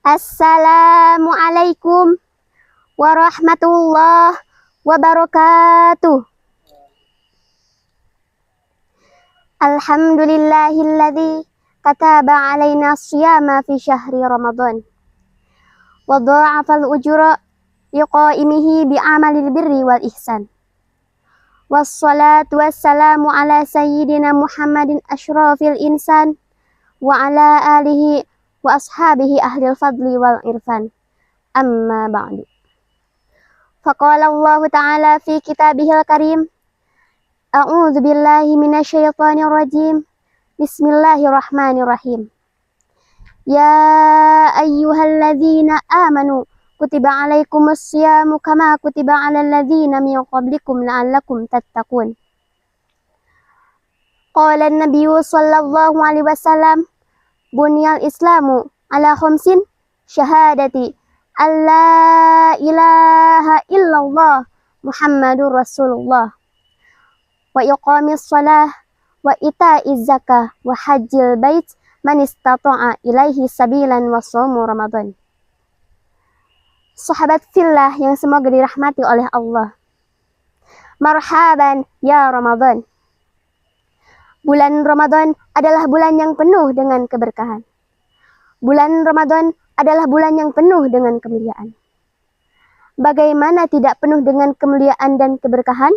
Assalamualaikum warahmatullahi wabarakatuh. Alhamdulillahilladzi kataba alaina siyama fi syahri Ramadan wa dha'afal ujura liqaimihi bi'amalil birri wal ihsan. Wassalatu wassalamu ala sayyidina Muhammadin asyrafil insan wa ala alihi wa ashabihi ahlil fadli wal irfan. Amma ba'du. Faqala Allah Ta'ala fi kitabihil karim. A'udzu billahi minasyaitonir rajim. Bismillahirrahmanirrahim. Ya ayyuhalladzina amanu kutiba alaikumus syamu kama kutiba alal ladzina min qablikum la'allakum tattaqun. Qala an-nabiyyu sallallahu alaihi wasallam Bunyal Islamu ala khamsin syahadati alla ilaha illallah Muhammadur Rasulullah wa iqamis shalah wa ita'iz zakah wa hajjil bait man istata'a ilaihi sabilan wa shaumu Ramadan. Sahabat fillah yang semoga dirahmati oleh Allah. Marhaban ya Ramadan. Bulan Ramadan adalah bulan yang penuh dengan keberkahan. Bulan Ramadan adalah bulan yang penuh dengan kemuliaan. Bagaimana tidak penuh dengan kemuliaan dan keberkahan?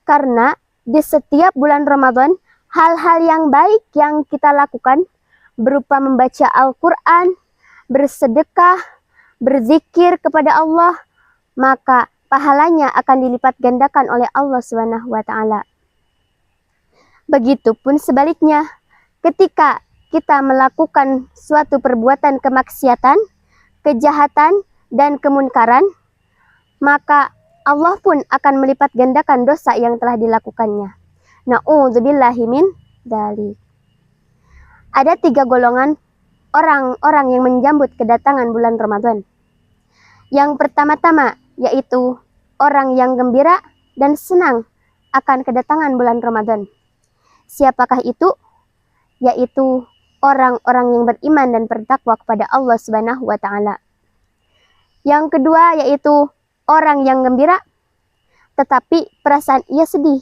Karena di setiap bulan Ramadan, hal-hal yang baik yang kita lakukan berupa membaca Al-Quran, bersedekah, berzikir kepada Allah, maka pahalanya akan dilipat gandakan oleh Allah Subhanahu wa Ta'ala. Begitupun sebaliknya, ketika kita melakukan suatu perbuatan kemaksiatan, kejahatan, dan kemunkaran, maka Allah pun akan melipat gandakan dosa yang telah dilakukannya. Na'udzubillahi min dzalik. Ada 3 golongan orang-orang yang menyambut kedatangan bulan Ramadan. Yang pertama-tama yaitu orang yang gembira dan senang akan kedatangan bulan Ramadan. Siapakah itu? Yaitu orang-orang yang beriman dan bertakwa kepada Allah Subhanahu wa Ta'ala. Yang kedua yaitu orang yang gembira, tetapi perasaan ia sedih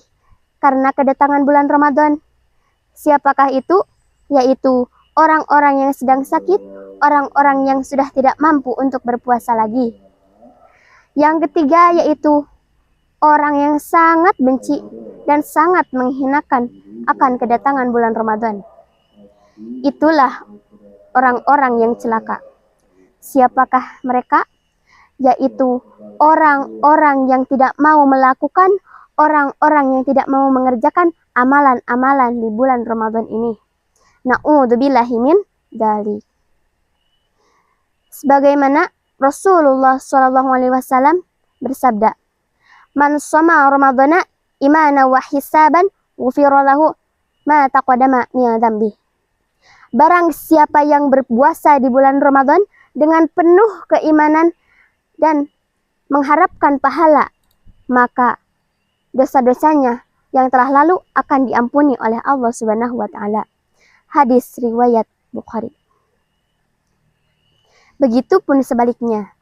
karena kedatangan bulan Ramadan. Siapakah itu? Yaitu orang-orang yang sedang sakit, orang-orang yang sudah tidak mampu untuk berpuasa lagi. Yang ketiga yaitu orang yang sangat benci dan sangat menghinakan akan kedatangan bulan Ramadan. Itulah orang-orang yang celaka. Siapakah mereka? Yaitu orang-orang yang tidak mau melakukan, orang-orang yang tidak mau mengerjakan amalan-amalan di bulan Ramadan ini. Na'udzubillahi min dzalik. Sebagaimana Rasulullah SAW bersabda, "Man shoma Ramadana imanan wa hisaban, ghufira lahu ma taqaddama min dzambi." Barang siapa yang berpuasa di bulan Ramadan dengan penuh keimanan dan mengharapkan pahala, maka dosa-dosanya yang telah lalu akan diampuni oleh Allah Subhanahu wa Ta'ala. Hadis riwayat Bukhari. Begitupun sebaliknya,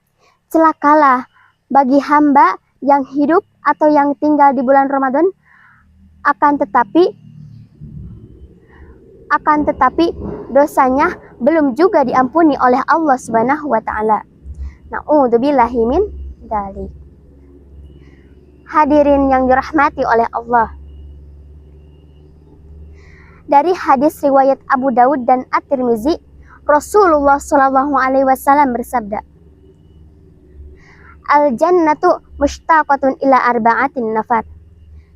celakalah bagi hamba yang hidup atau yang tinggal di bulan Ramadan, akan tetapi dosanya belum juga diampuni oleh Allah Subhanahu wa Ta'ala. Na'udzubillahi min dzalik. Hadirin yang dirahmati oleh Allah. Dari hadis riwayat Abu Daud dan At-Tirmizi, Rasulullah SAW bersabda, "Al-jannatu mushtaqatun ila arba'atin nafar."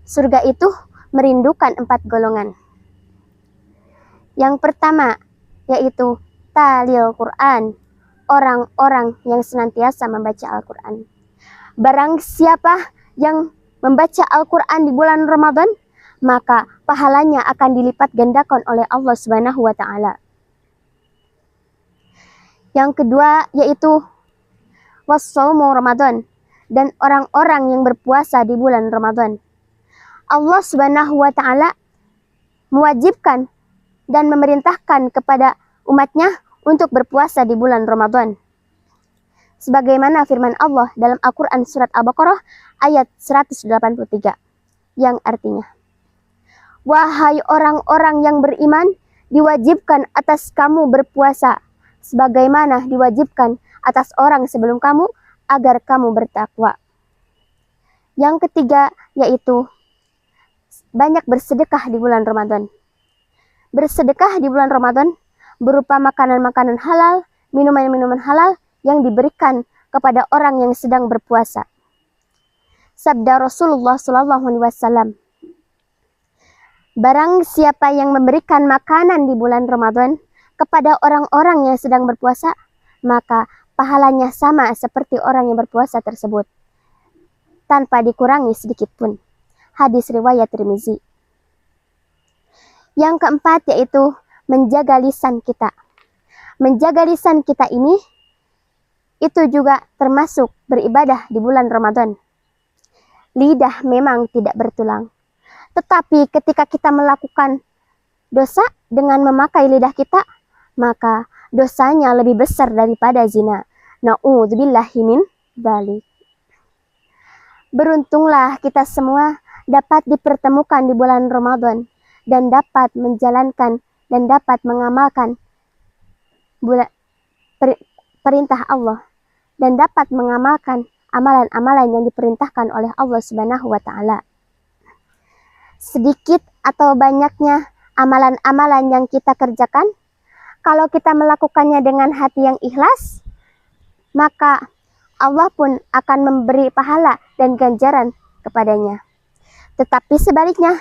Surga itu merindukan 4 golongan. Yang pertama yaitu talil Quran, orang-orang yang senantiasa membaca Al-Quran. Barang siapa yang membaca Al-Quran di bulan Ramadan, maka pahalanya akan dilipat gandakan oleh Allah Subhanahu wa Ta'ala. Yang kedua yaitu wassaumu Ramadan, dan orang-orang yang berpuasa di bulan Ramadan. Allah Subhanahu wa Ta'ala mewajibkan dan memerintahkan kepada umatnya untuk berpuasa di bulan Ramadan. Sebagaimana firman Allah dalam Al-Quran surat Al-Baqarah ayat 183 yang artinya, wahai orang-orang yang beriman, diwajibkan atas kamu berpuasa sebagaimana diwajibkan atas orang sebelum kamu agar kamu bertakwa. Yang ketiga yaitu banyak bersedekah di bulan Ramadan. Bersedekah di bulan Ramadan berupa makanan-makanan halal, minuman-minuman halal yang diberikan kepada orang yang sedang berpuasa. Sabda Rasulullah SAW, barang siapa yang memberikan makanan di bulan Ramadan kepada orang-orang yang sedang berpuasa, maka pahalanya sama seperti orang yang berpuasa tersebut, tanpa dikurangi sedikit pun. Hadis riwayat Tirmizi. Yang keempat yaitu menjaga lisan kita. Menjaga lisan kita ini itu juga termasuk beribadah di bulan Ramadan. Lidah memang tidak bertulang, tetapi ketika kita melakukan dosa dengan memakai lidah kita, maka dosanya lebih besar daripada zina. Na'udzubillahi min dzalik. Beruntunglah kita semua dapat dipertemukan di bulan Ramadan dan dapat menjalankan dan dapat mengamalkan perintah Allah dan dapat mengamalkan amalan-amalan yang diperintahkan oleh Allah Subhanahu wa Ta'ala. Sedikit atau banyaknya amalan-amalan yang kita kerjakan, kalau kita melakukannya dengan hati yang ikhlas, maka Allah pun akan memberi pahala dan ganjaran kepadanya. Tetapi sebaliknya,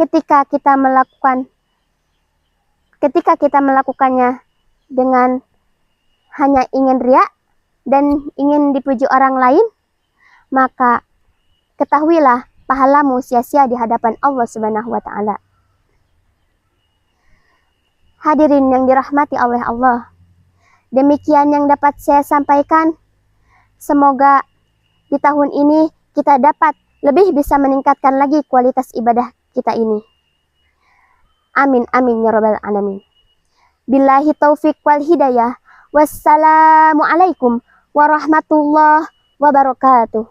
ketika kita melakukannya dengan hanya ingin riya dan ingin dipuji orang lain, maka ketahuilah pahalamu sia-sia di hadapan Allah Subhanahu wa Ta'ala. Hadirin yang dirahmati oleh Allah, demikian yang dapat saya sampaikan. Semoga di tahun ini kita dapat lebih bisa meningkatkan lagi kualitas ibadah kita ini. Amin amin ya rabbal alamin. Billahi taufik wal hidayah. Wassalamualaikum warahmatullahi wabarakatuh.